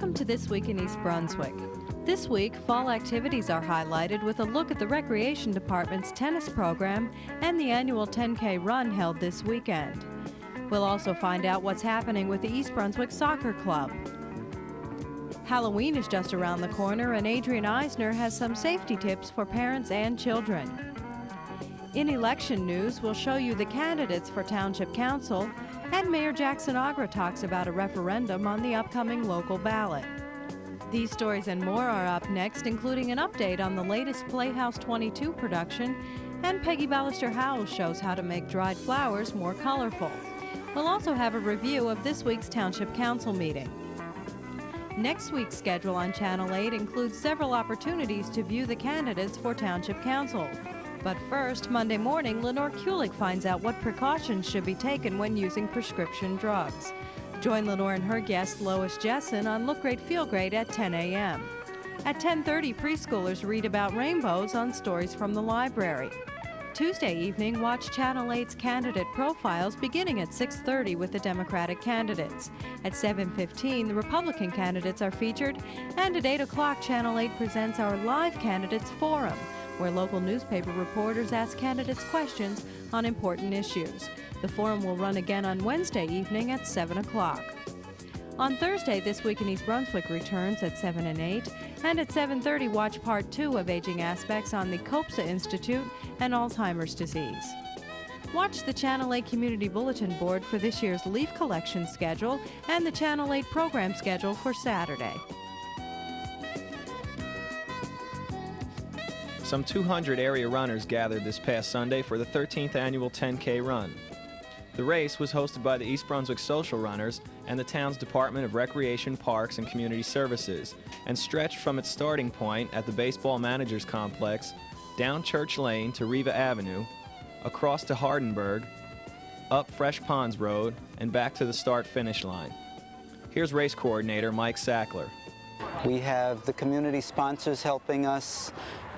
Welcome to This Week in East Brunswick. This week, fall activities are highlighted with a look at the Recreation Department's tennis program and the annual 10K run held this weekend. We'll also find out what's happening with the East Brunswick Soccer Club. Halloween is just around the corner, and Adrian Eisner has some safety tips for parents and children. In election news, we'll show you the candidates for Township Council, and Mayor Jackson Agra talks about a referendum on the upcoming local ballot. These stories and more are up next, including an update on the latest Playhouse 22 production, and Peggy Ballister-Howell shows how to make dried flowers more colorful. We'll also have a review of this week's Township Council meeting. Next week's schedule on Channel 8 includes several opportunities to view the candidates for Township Council. But first, Monday morning, Lenore Kulik finds out what precautions should be taken when using prescription drugs. Join Lenore and her guest, Lois Jessen, on Look Great, Feel Great at 10 a.m. At 10:30, preschoolers read about rainbows on Stories from the Library. Tuesday evening, watch Channel 8's candidate profiles beginning at 6:30 with the Democratic candidates. At 7:15, the Republican candidates are featured, and at 8 o'clock, Channel 8 presents our Live Candidates Forum, where local newspaper reporters ask candidates questions on important issues. The forum will run again on Wednesday evening at 7 o'clock. On Thursday, This Week in East Brunswick returns at 7 and 8, and at 7:30, watch Part 2 of Aging Aspects on the COPSA Institute and Alzheimer's disease. Watch the Channel 8 Community Bulletin Board for this year's leaf collection schedule and the Channel 8 program schedule for Saturday. Some 200 area runners gathered this past Sunday for the 13th annual 10K run. The race was hosted by the East Brunswick Social Runners and the town's Department of Recreation, Parks, and Community Services, and stretched from its starting point at the Baseball Managers Complex, down Church Lane to Riva Avenue, across to Hardenberg, up Fresh Ponds Road, and back to the start-finish line. Here's race coordinator Mike Sackler. We have the community sponsors helping us,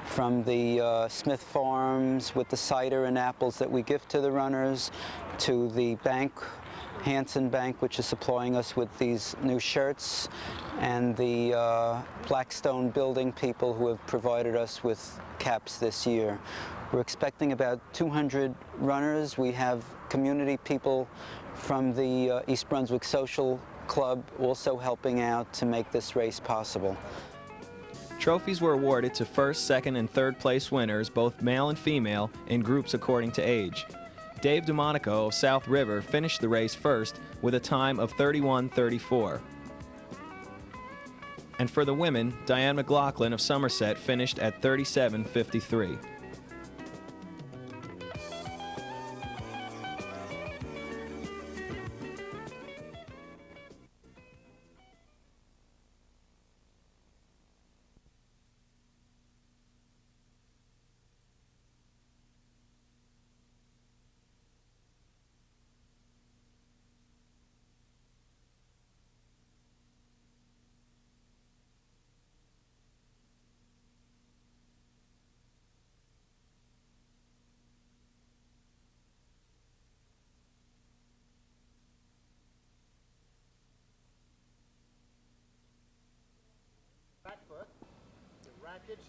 from the Smith Farms with the cider and apples that we give to the runners, to the bank, Hanson Bank, which is supplying us with these new shirts, and the Blackstone Building people who have provided us with caps this year. We're expecting about 200 runners. We have community people from the East Brunswick Social Club also helping out to make this race possible. Trophies were awarded to first, second, and third place winners, both male and female, in groups according to age. Dave DeMonico of South River finished the race first with a time of 31:34. And for the women, Diane McLaughlin of Somerset finished at 37:53.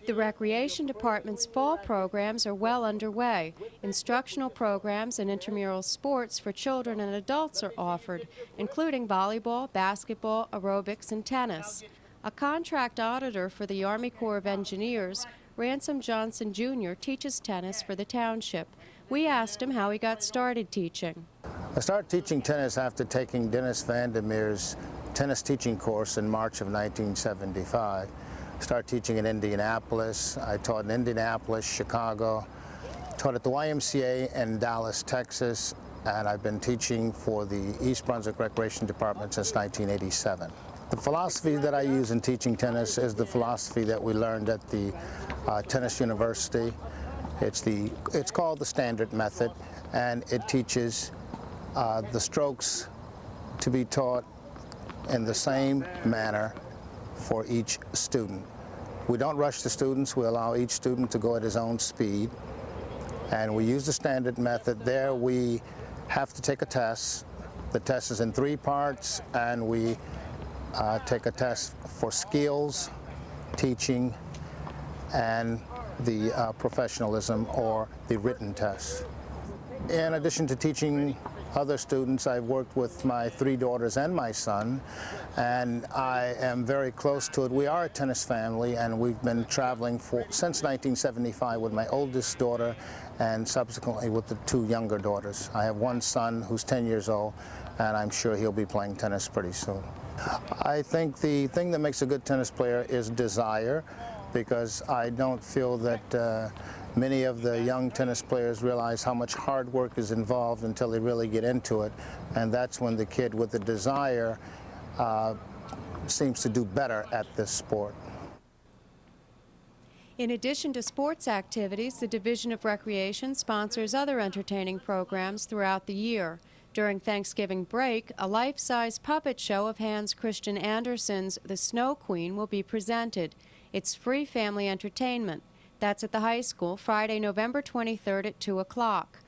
The Recreation Department's fall programs are well underway. Instructional programs and intramural sports for children and adults are offered, including volleyball, basketball, aerobics, and tennis. A contract auditor for the Army Corps of Engineers, Ransom Johnson Jr., teaches tennis for the township. We asked him how he got started teaching. I started teaching tennis after taking Dennis Vandermeer's tennis teaching course in March of 1975. Started teaching in Indianapolis. I taught in Indianapolis, Chicago, taught at the YMCA in Dallas, Texas, and I've been teaching for the East Brunswick Recreation Department since 1987. The philosophy that I use in teaching tennis is the philosophy that we learned at the Tennis University. It's called the Standard Method, and it teaches the strokes to be taught in the same manner for each student. We don't rush the students. We allow each student to go at his own speed, and we use the Standard Method. There we have to take a test. The test is in 3 parts, and we take a test for skills, teaching, and the professionalism or the written test. In addition to teaching other students, I've worked with my 3 daughters and my son, and I am very close to it. We are a tennis family, and we've been traveling since 1975 with my oldest daughter and subsequently with the 2 younger daughters. I have one son who's 10 years old, and I'm sure he'll be playing tennis pretty soon. I think the thing that makes a good tennis player is desire, because I don't feel that many of the young tennis players realize how much hard work is involved until they really get into it, and that's when the kid with the desire seems to do better at this sport. In addition to sports activities, the Division of Recreation sponsors other entertaining programs throughout the year. During Thanksgiving break, a life-size puppet show of Hans Christian Andersen's The Snow Queen will be presented. It's free family entertainment. That's at the high school Friday, November 23rd at 2 o'clock.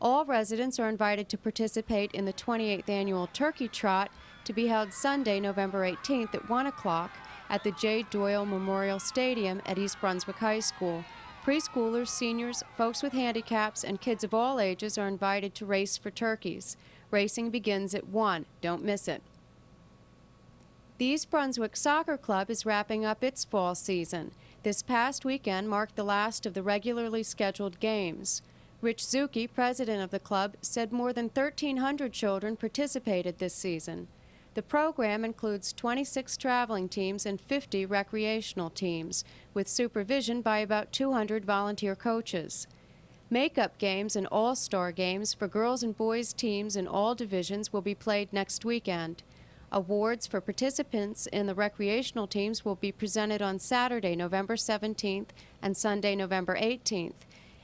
All residents are invited to participate in the 28th Annual Turkey Trot to be held Sunday, November 18th at 1 o'clock at the J. Doyle Memorial Stadium at East Brunswick High School. Preschoolers, seniors, folks with handicaps, and kids of all ages are invited to race for turkeys. Racing begins at 1. Don't miss it. The East Brunswick Soccer Club is wrapping up its fall season. This past weekend marked the last of the regularly scheduled games. Rich Zucchi, president of the club, said more than 1,300 children participated this season. The program includes 26 traveling teams and 50 recreational teams, with supervision by about 200 volunteer coaches. Makeup games and all-star games for girls and boys teams in all divisions will be played next weekend. Awards for participants in the recreational teams will be presented on Saturday, November 17th and Sunday, November 18th.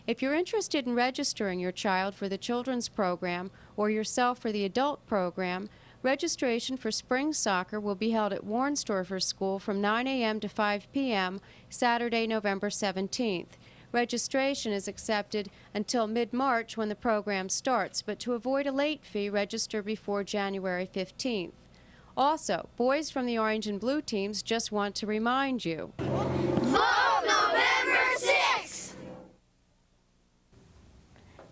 If you're interested in registering your child for the children's program or yourself for the adult program, registration for spring soccer will be held at Warnsdorfer School from 9 a.m. to 5 p.m. Saturday, November 17th. Registration is accepted until mid-March when the program starts, but to avoid a late fee, register before January 15th. Also, boys from the orange and blue teams just want to remind you. Vote November 6th!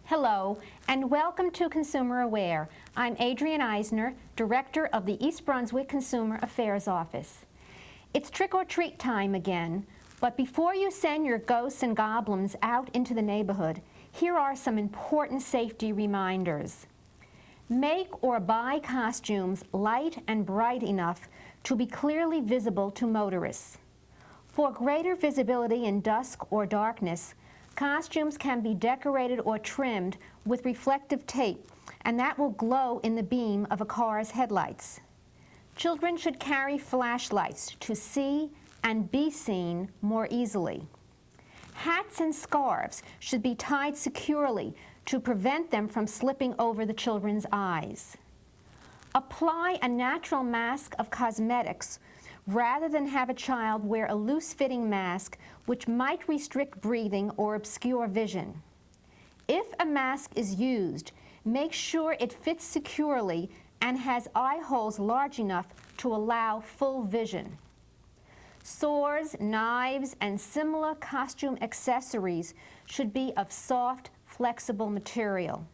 Hello, and welcome to Consumer Aware. I'm Adrienne Eisner, Director of the East Brunswick Consumer Affairs Office. It's trick-or-treat time again, but before you send your ghosts and goblins out into the neighborhood, here are some important safety reminders. Make or buy costumes light and bright enough to be clearly visible to motorists. For greater visibility in dusk or darkness, costumes can be decorated or trimmed with reflective tape, and that will glow in the beam of a car's headlights. Children should carry flashlights to see and be seen more easily. Hats and scarves should be tied securely to prevent them from slipping over the children's eyes. Apply a natural mask of cosmetics rather than have a child wear a loose-fitting mask which might restrict breathing or obscure vision. If a mask is used, make sure it fits securely and has eye holes large enough to allow full vision. Swords, knives, and similar costume accessories should be of soft, flexible material.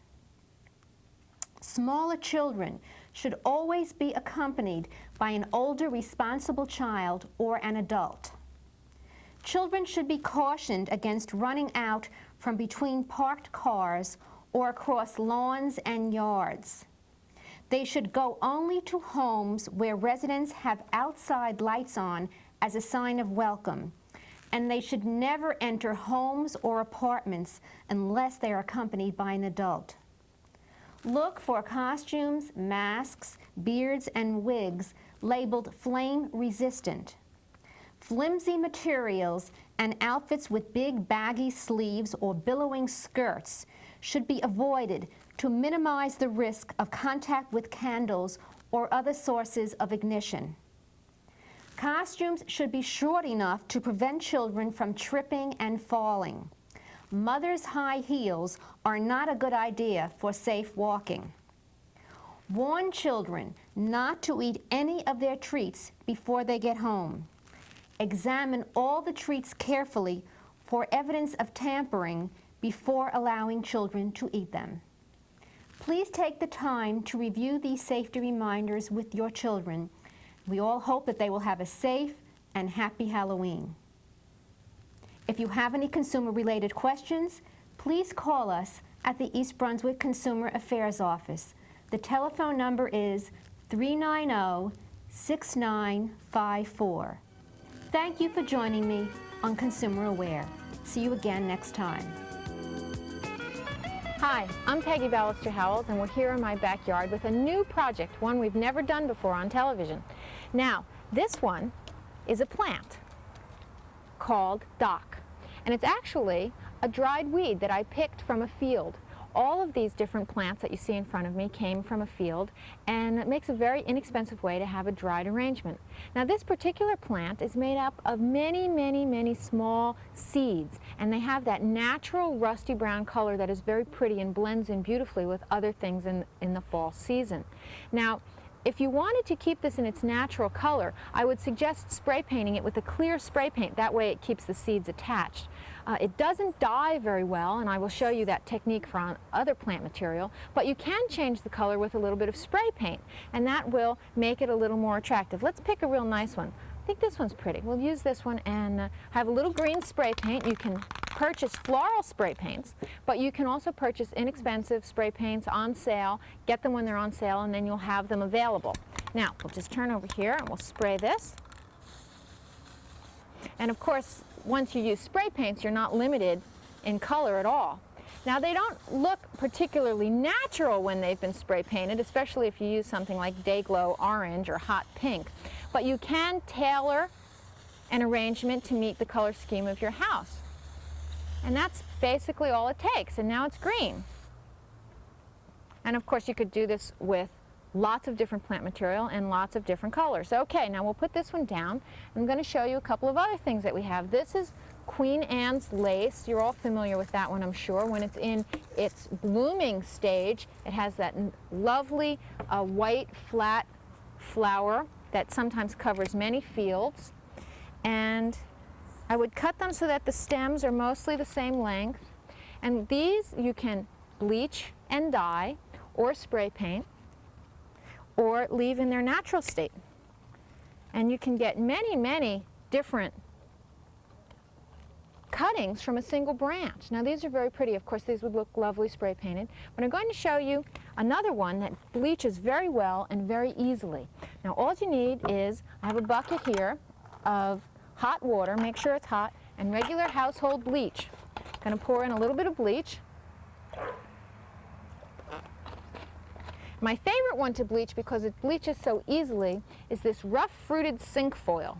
Smaller children should always be accompanied by an older responsible child or an adult. Children should be cautioned against running out from between parked cars or across lawns and yards. They should go only to homes where residents have outside lights on as a sign of welcome, and they should never enter homes or apartments unless they are accompanied by an adult. Look for costumes, masks, beards, and wigs labeled flame-resistant. Flimsy materials and outfits with big baggy sleeves or billowing skirts should be avoided to minimize the risk of contact with candles or other sources of ignition. Costumes should be short enough to prevent children from tripping and falling. Mothers' high heels are not a good idea for safe walking. Warn children not to eat any of their treats before they get home. Examine all the treats carefully for evidence of tampering before allowing children to eat them. Please take the time to review these safety reminders with your children. We all hope that they will have a safe and happy Halloween. If you have any consumer-related questions, please call us at the East Brunswick Consumer Affairs Office. The telephone number is 390-6954. Thank you for joining me on Consumer Aware. See you again next time. Hi, I'm Peggy Ballister-Howells, and we're here in my backyard with a new project, one we've never done before on television. Now, this one is a plant called dock, and it's actually a dried weed that I picked from a field. All of these different plants that you see in front of me came from a field, and it makes a very inexpensive way to have a dried arrangement. Now, this particular plant is made up of many, many, many small seeds, and they have that natural rusty brown color that is very pretty and blends in beautifully with other things in the fall season. Now, if you wanted to keep this in its natural color, I would suggest spray painting it with a clear spray paint. That way it keeps the seeds attached. It doesn't dye very well, and I will show you that technique for other plant material, but you can change the color with a little bit of spray paint, and that will make it a little more attractive. Let's pick a real nice one. I think this one's pretty. We'll use this one and have a little green spray paint. You can purchase floral spray paints, but you can also purchase inexpensive spray paints on sale. Get them when they're on sale, and then you'll have them available. Now, we'll just turn over here and we'll spray this. And of course, once you use spray paints, you're not limited in color at all. Now, they don't look particularly natural when they've been spray painted, especially if you use something like Dayglow Orange or Hot Pink. But you can tailor an arrangement to meet the color scheme of your house. And that's basically all it takes. And now it's green. And of course, you could do this with lots of different plant material and lots of different colors. Okay, now we'll put this one down. I'm going to show you a couple of other things that we have. This is Queen Anne's lace. You're all familiar with that one, I'm sure. When it's in its blooming stage, it has that lovely white flat flower that sometimes covers many fields. And I would cut them so that the stems are mostly the same length. And these you can bleach and dye or spray paint, or leave in their natural state. And you can get many, many different cuttings from a single branch. Now, these are very pretty. Of course, these would look lovely spray painted. But I'm going to show you another one that bleaches very well and very easily. Now, all you need is, I have a bucket here of hot water, make sure it's hot, and regular household bleach. I'm going to pour in a little bit of bleach. My favorite one to bleach, because it bleaches so easily, is this rough fruited cinquefoil.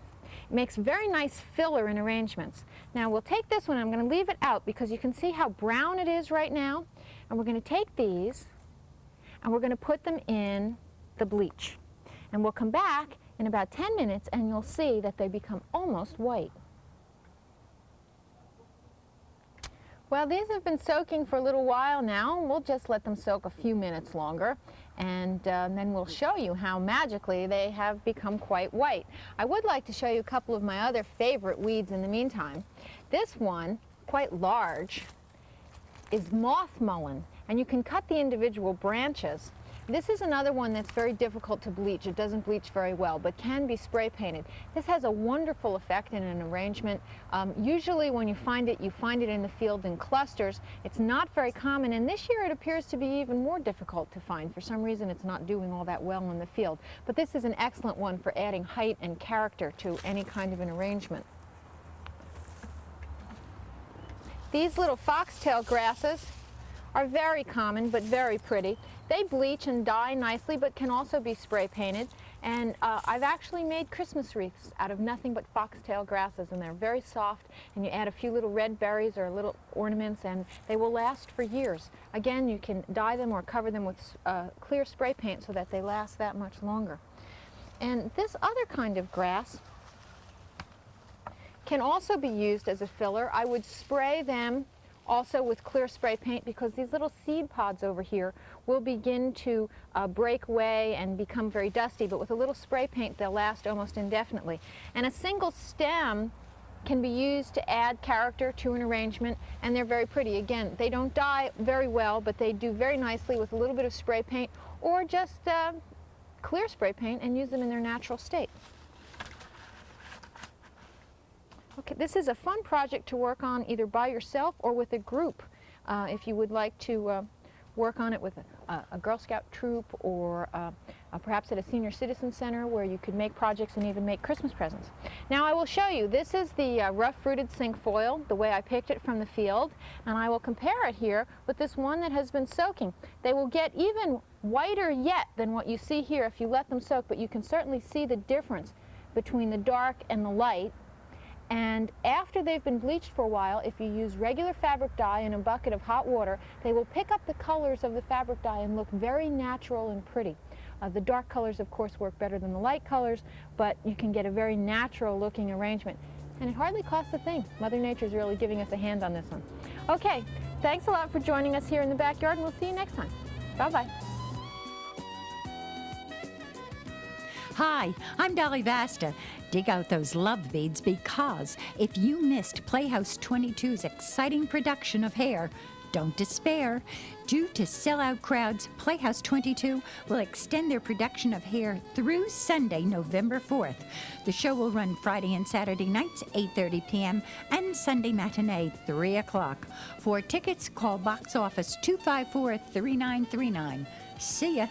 It makes very nice filler in arrangements. Now, we'll take this one, I'm going to leave it out because you can see how brown it is right now. And we're going to take these and we're going to put them in the bleach. And we'll come back in about 10 minutes and you'll see that they become almost white. Well, these have been soaking for a little while now. We'll just let them soak a few minutes longer, and then we'll show you how magically they have become quite white. I would like to show you a couple of my other favorite weeds in the meantime. This one, quite large, is moth mullein, and you can cut the individual branches. This is another one that's very difficult to bleach. It doesn't bleach very well, but can be spray painted. This has a wonderful effect in an arrangement. Usually when you find it in the field in clusters. It's not very common, and this year it appears to be even more difficult to find. For some reason, it's not doing all that well in the field. But this is an excellent one for adding height and character to any kind of an arrangement. These little foxtail grasses are very common but very pretty. They bleach and dye nicely but can also be spray painted, and I've actually made Christmas wreaths out of nothing but foxtail grasses, and they're very soft, and you add a few little red berries or little ornaments and they will last for years. Again, you can dye them or cover them with clear spray paint so that they last that much longer. And this other kind of grass can also be used as a filler. I would spray them also with clear spray paint, because these little seed pods over here will begin to break away and become very dusty, but with a little spray paint they'll last almost indefinitely. And a single stem can be used to add character to an arrangement, and they're very pretty. Again, they don't die very well, but they do very nicely with a little bit of spray paint, or just clear spray paint and use them in their natural state. Okay, this is a fun project to work on either by yourself or with a group. If you would like to work on it with a Girl Scout troop, or perhaps at a senior citizen center where you could make projects and even make Christmas presents. Now I will show you, this is the rough fruited cinquefoil, the way I picked it from the field, and I will compare it here with this one that has been soaking. They will get even whiter yet than what you see here if you let them soak, but you can certainly see the difference between the dark and the light. And after they've been bleached for a while, if you use regular fabric dye in a bucket of hot water, they will pick up the colors of the fabric dye and look very natural and pretty. The dark colors, of course, work better than the light colors, but you can get a very natural looking arrangement. And it hardly costs a thing. Mother Nature's really giving us a hand on this one. Okay, thanks a lot for joining us here in the backyard, and we'll see you next time. Bye-bye. Hi, I'm Dolly Vasta. Dig out those love beads, because if you missed Playhouse 22's exciting production of Hair, don't despair. Due to sellout crowds, Playhouse 22 will extend their production of Hair through Sunday, November 4th. The show will run Friday and Saturday nights, 8:30 p.m., and Sunday matinee, 3 o'clock. For tickets, call box office 254-3939. See ya.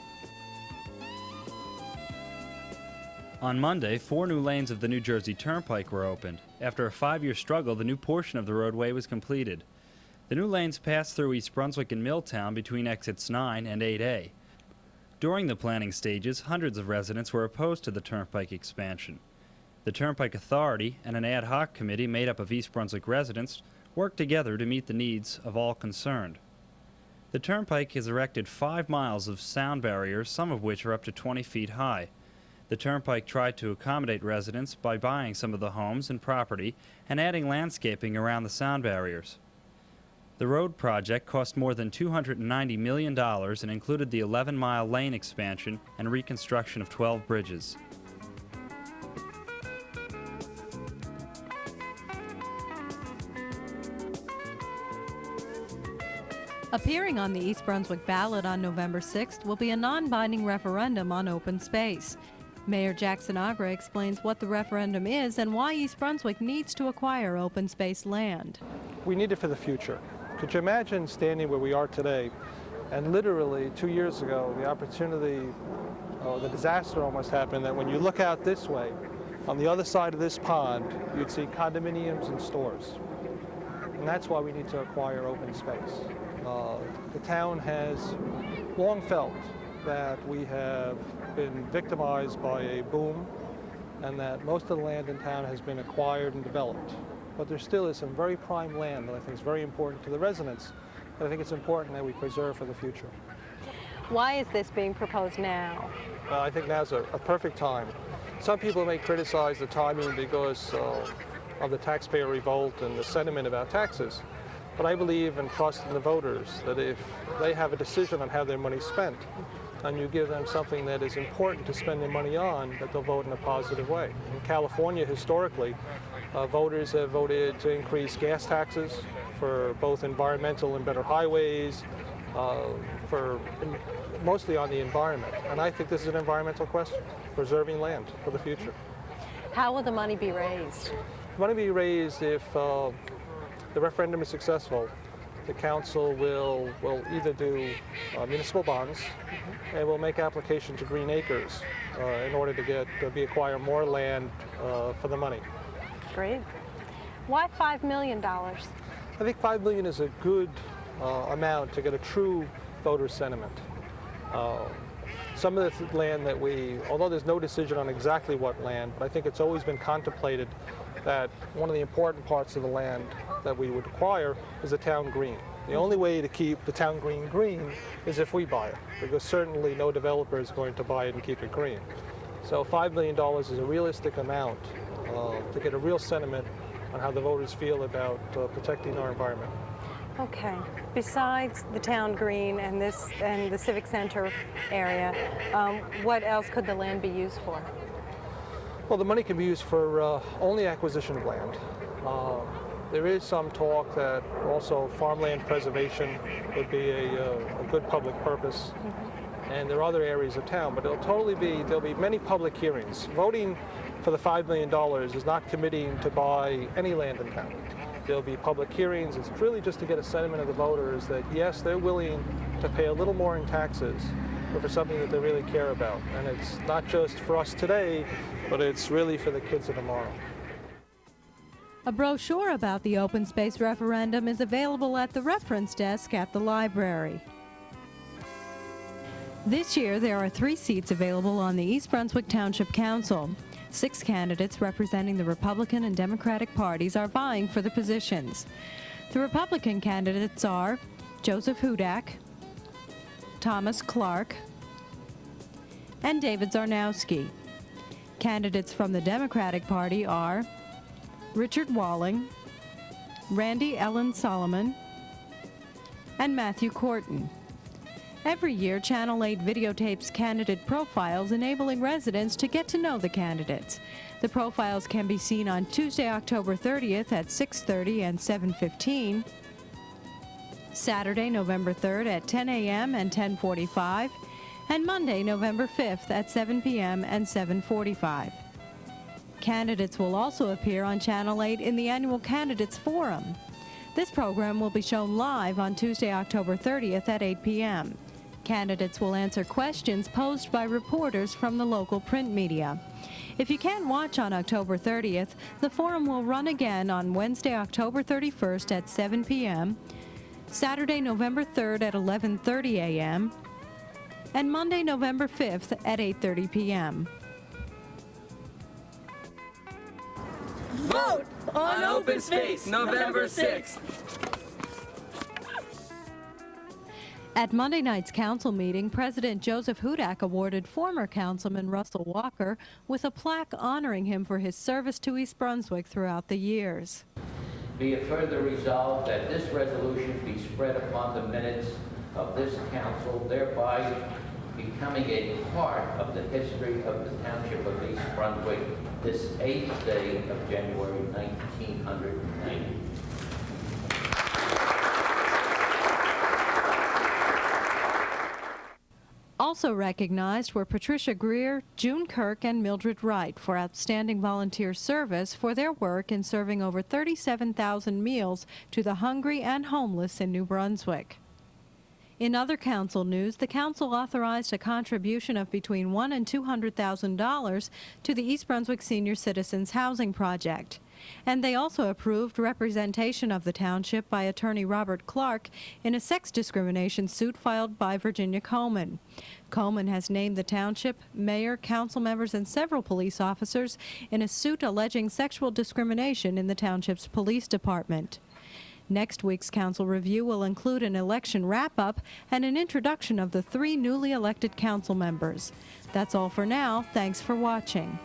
On Monday, 4 new lanes of the New Jersey Turnpike were opened. After a 5-year struggle, the new portion of the roadway was completed. The new lanes pass through East Brunswick and Milltown between exits 9 and 8A. During the planning stages, hundreds of residents were opposed to the Turnpike expansion. The Turnpike Authority and an ad hoc committee made up of East Brunswick residents worked together to meet the needs of all concerned. The Turnpike has erected 5 miles of sound barriers, some of which are up to 20 feet high. The Turnpike tried to accommodate residents by buying some of the homes and property and adding landscaping around the sound barriers. The road project cost more than $290 million and included the 11-mile lane expansion and reconstruction of 12 bridges. Appearing on the East Brunswick ballot on November 6th will be a non-binding referendum on open space. Mayor Jackson Agra explains what the referendum is and why East Brunswick needs to acquire open space land. We need it for the future. Could you imagine standing where we are today, and literally 2 years ago, the opportunity, the disaster almost happened, that when you look out this way, on the other side of this pond, you'd see condominiums and stores. And that's why we need to acquire open space. The town has long felt that we have been victimized by a boom, and that most of the land in town has been acquired and developed. But there still is some very prime land that I think is very important to the residents, and I think it's important that we preserve for the future. Why is this being proposed now? I think now's a perfect time. Some people may criticize the timing because of the taxpayer revolt and the sentiment about taxes, but I believe and trust in the voters that if they have a decision on how their money's spent, and you give them something that is important to spend their money on, that they'll vote in a positive way. In California, historically, voters have voted to increase gas taxes for both environmental and better highways, mostly on the environment. And I think this is an environmental question, preserving land for the future. How will the money be raised? The money will be raised if the referendum is successful. The council will either do municipal bonds, and will make application to Green Acres in order to acquire more land for the money. Great. Why $5 million? I think $5 million is a good amount to get a true voter sentiment. Some of the land that although there's no decision on exactly what land, but I think it's always been contemplated that one of the important parts of the land that we would acquire is the town green. The only way to keep the town green green is if we buy it, because certainly no developer is going to buy it and keep it green. So $5 million is a realistic amount to get a real sentiment on how the voters feel about protecting our environment. Okay. Besides the town green and the civic center area, what else could the land be used for? Well, the money can be used for only acquisition of land. There is some talk that also farmland preservation would be a good public purpose. And there are other areas of town, but there'll be many public hearings. Voting for the $5 million is not committing to buy any land in town. There'll be public hearings. It's really just to get a sentiment of the voters that, yes, they're willing to pay a little more in taxes, but for something that they really care about. And it's not just for us today, but it's really for the kids of tomorrow. A brochure about the open space referendum is available at the reference desk at the library. This year, there are 3 seats available on the East Brunswick Township Council. 6 candidates representing the Republican and Democratic parties are vying for the positions. The Republican candidates are Joseph Hudak, Thomas Clark, and David Zarnowski. Candidates from the Democratic Party are Richard Walling, Randy Ellen Solomon, and Matthew Corton. Every year, Channel 8 videotapes candidate profiles, enabling residents to get to know the candidates. The profiles can be seen on Tuesday, October 30th at 6:30 and 7:15, Saturday, November 3rd at 10 a.m. and 10:45, and Monday, November 5th at 7 p.m. and 7:45. Candidates will also appear on Channel 8 in the annual Candidates Forum. This program will be shown live on Tuesday, October 30th at 8 p.m. Candidates will answer questions posed by reporters from the local print media. If you can't watch on October 30th, the forum will run again on Wednesday, October 31st at 7 p.m., Saturday, November 3rd at 11:30 a.m., and Monday, November 5th at 8:30 p.m. Vote on open space, November 6th. At Monday night's council meeting, President Joseph Hudak awarded former Councilman Russell Walker with a plaque honoring him for his service to East Brunswick throughout the years. Be it further resolved that this resolution be spread upon the minutes of this council, thereby becoming a part of the history of the Township of East Brunswick this 8th day of January 1990. Also recognized were Patricia Greer, June Kirk, and Mildred Wright for outstanding volunteer service for their work in serving over 37,000 meals to the hungry and homeless in New Brunswick. In other council news, the council authorized a contribution of between $100,000 and $200,000 to the East Brunswick Senior Citizens Housing Project. And they also approved representation of the township by attorney Robert Clark in a sex discrimination suit filed by Virginia Coleman. Coleman has named the township, mayor, council members, and several police officers in a suit alleging sexual discrimination in the township's police department. Next week's council review will include an election wrap-up and an introduction of the 3 newly elected council members. That's all for now. Thanks for watching.